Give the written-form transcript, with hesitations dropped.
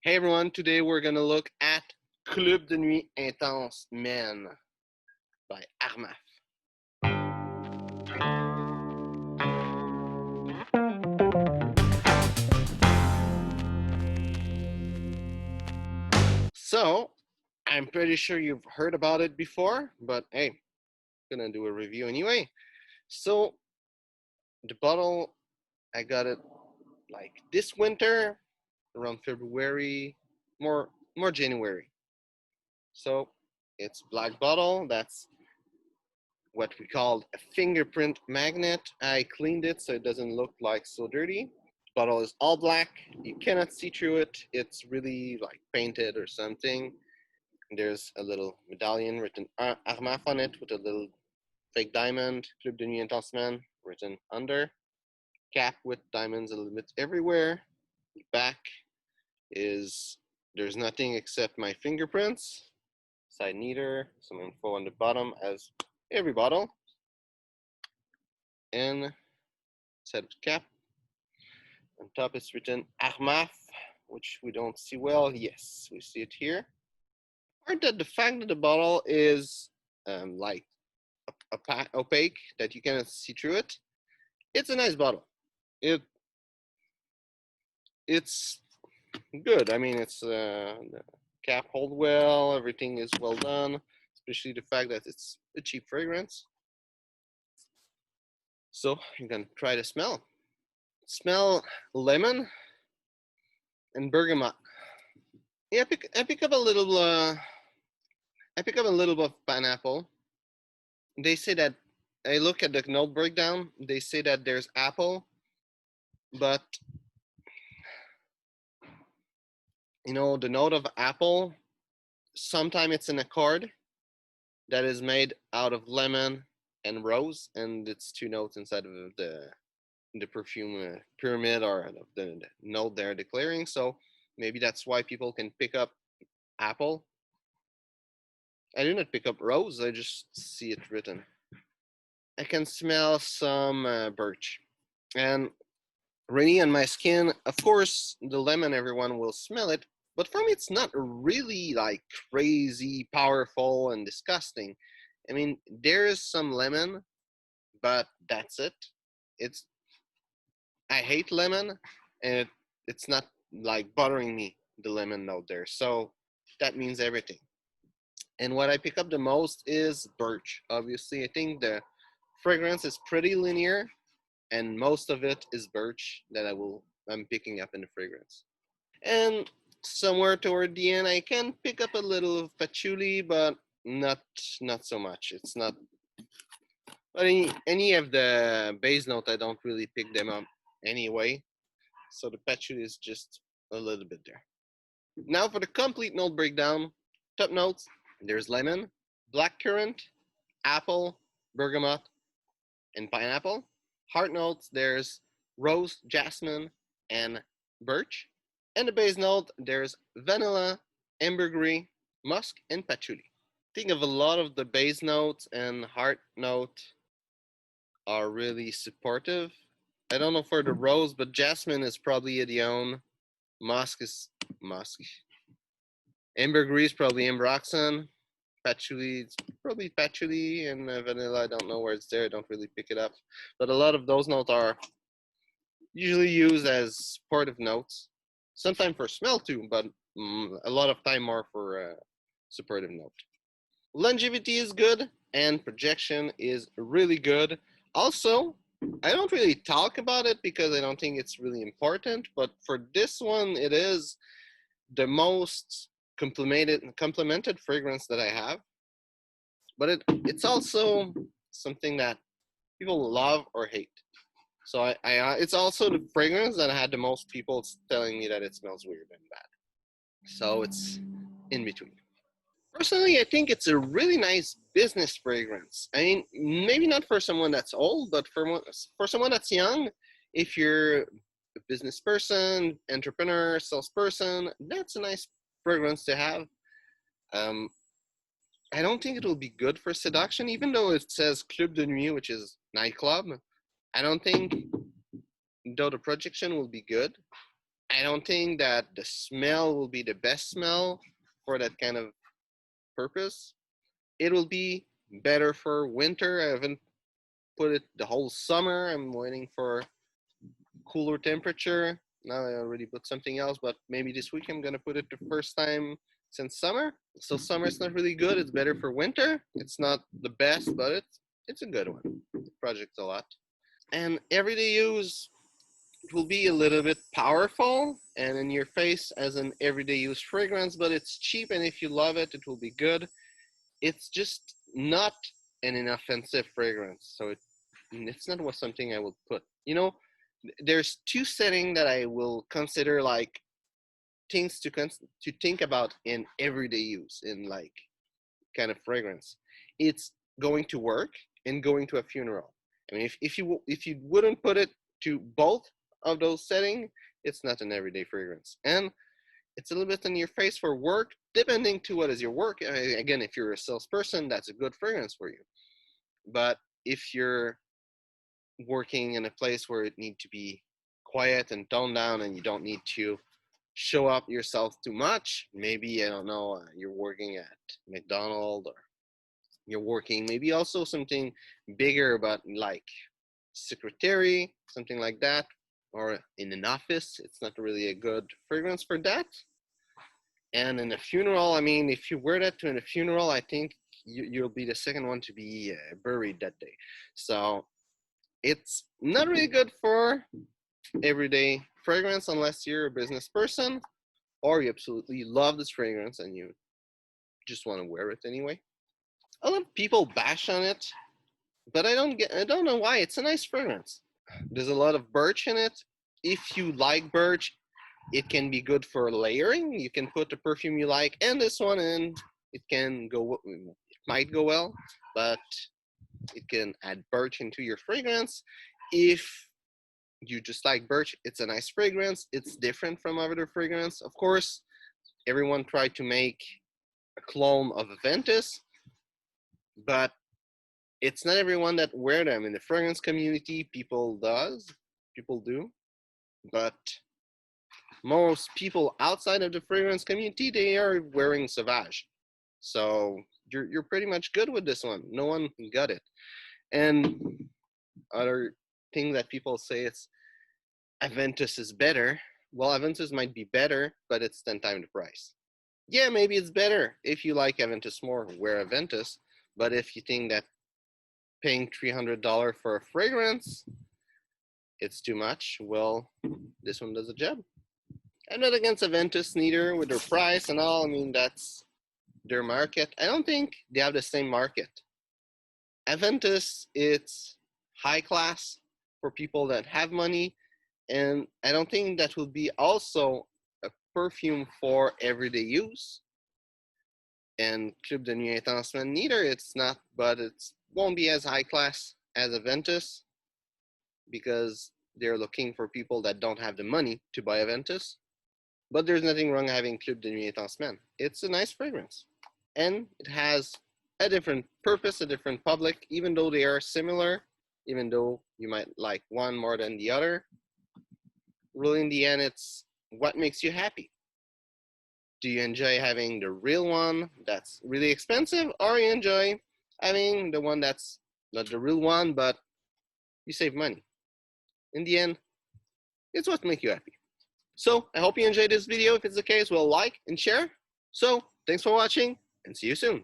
Hey everyone, today we're gonna look at Club de Nuit Intense Men by Armaf. So, I'm pretty sure you've heard about it before, but hey, gonna do a review anyway. So, the bottle, I got it like this winter, around February, more January. So, it's black bottle, that's what we called a fingerprint magnet. I cleaned it so it doesn't look like so dirty. Bottle is all black. You cannot see through it. It's really like painted or something. There's a little medallion written Armaf on it with a little fake diamond, Club de Nuit Intense written under. Cap with diamonds a little bit everywhere. The back is there's nothing except my fingerprints. Side neater, some info on the bottom as every bottle. And set cap. On top it's written Armaf, which we don't see well. Yes, we see it here. Apart that the fact that the bottle is like opaque, that you cannot see through it, it's a nice bottle. It's good. I mean, it's the cap hold well, everything is well done, especially the fact that it's a cheap fragrance. So you can try the smell. Smell lemon and bergamot. Yeah, I pick up a little. I pick up a little bit of pineapple. They say that I look at the note breakdown. They say that there's apple, but the note of apple. Sometimes it's an accord that is made out of lemon and rose, and it's two notes inside of the perfume pyramid or the note they're declaring. So maybe that's why people can pick up apple. I do not pick up rose. I just see it written. I can smell some birch, and really on my skin. Of course, the lemon, everyone will smell it, but for me, it's not really like crazy powerful and disgusting. I mean, there is some lemon, but that's it. It's I hate lemon, and it's not like bothering me the lemon note there. So that means everything. And what I pick up the most is birch. Obviously, I think the fragrance is pretty linear, and most of it is birch that I'm picking up in the fragrance. And somewhere toward the end, I can pick up a little of patchouli, but not so much. It's not. But any of the base note, I don't really pick them up anyway. So the patchouli is just a little bit there. Now for the complete note breakdown. Top notes: there's lemon, blackcurrant, apple, bergamot, and pineapple. Heart notes: there's rose, jasmine, and birch. And the base note, there's vanilla, ambergris, musk, and patchouli. Think of a lot of the base notes and heart note are really supportive. I don't know for the rose, but jasmine is probably Idione. Musk is musk. Ambergris is probably ambroxan. Patchouli, it's probably patchouli, and vanilla. I don't know where it's there. I don't really pick it up. But a lot of those notes are usually used as supportive notes. Sometimes for smell too, but a lot of time more for supportive note. Longevity is good, and projection is really good. Also, I don't really talk about it because I don't think it's really important, but for this one, it is the most complemented fragrance that I have. But it's also something that people love or hate. So it's also the fragrance that I had the most people telling me that it smells weird and bad. So it's in between. Personally, I think it's a really nice business fragrance. I mean, maybe not for someone that's old, but for someone that's young, if you're a business person, entrepreneur, salesperson, that's a nice fragrance to have. Um, I don't think it will be good for seduction, even though it says Club de Nuit, which is nightclub. I don't think, though the projection will be good. I don't think that the smell will be the best smell for that kind of purpose. It will be better for winter. I haven't put it the whole summer. I'm waiting for cooler temperature. Now I already put something else, but maybe this week I'm gonna put it the first time since summer. So summer is not really good. It's better for winter. It's not the best, but it's a good one. It projects a lot. And everyday use, it will be a little bit powerful and in your face as an everyday use fragrance, but it's cheap, and if you love it, it will be good. It's just not an inoffensive fragrance, so it's not what something I would put. There's two settings that I will consider like things to think about in everyday use in like kind of fragrance. It's going to work and going to a funeral. I mean, if you wouldn't put it to both of those settings, it's not an everyday fragrance. And it's a little bit in your face for work, depending to what is your work. Again, if you're a salesperson, that's a good fragrance for you. But if you're working in a place where it needs to be quiet and toned down and you don't need to show up yourself too much, maybe, I don't know, you're working at McDonald's, or you're working maybe also something bigger, but like secretary, something like that, or in an office, it's not really a good fragrance for that. And in a funeral, I mean, if you wear that to a funeral, I think you'll be the second one to be buried that day. So it's not really good for everyday fragrance unless you're a business person or you absolutely love this fragrance and you just want to wear it anyway. A lot of people bash on it, but I don't know why. It's a nice fragrance. There's a lot of birch in it. If you like birch, it can be good for layering. You can put the perfume you like and this one in. It might go well, but it can add birch into your fragrance. If you just like birch, it's a nice fragrance. It's different from other fragrance. Of course, everyone tried to make a clone of Aventus, but it's not everyone that wear them. In the fragrance community, people do, but most people outside of the fragrance community, they are wearing Sauvage. So you're pretty much good with this one. No one got it. And other thing that people say is Aventus is better. Well, Aventus might be better, but it's 10 times the price. Yeah, maybe it's better if you like Aventus more, wear Aventus. But if you think that paying $300 for a fragrance, it's too much, well, this one does a job. I'm not against Aventus neither with their price and all. I mean, that's their market. I don't think they have the same market. Aventus, it's high class for people that have money, and I don't think that will be also a perfume for everyday use. And Club de Nuit Intensement neither, it's not, but it won't be as high class as Aventus because they're looking for people that don't have the money to buy Aventus. But there's nothing wrong having Club de Nuit Intensement. It's a nice fragrance. And it has a different purpose, a different public, even though they are similar, even though you might like one more than the other. Really, in the end, it's what makes you happy. Do you enjoy having the real one that's really expensive, or you enjoy having the one that's not the real one, but you save money? In the end, it's what makes you happy. So I hope you enjoyed this video. If it's the case, well, like and share. So thanks for watching and see you soon.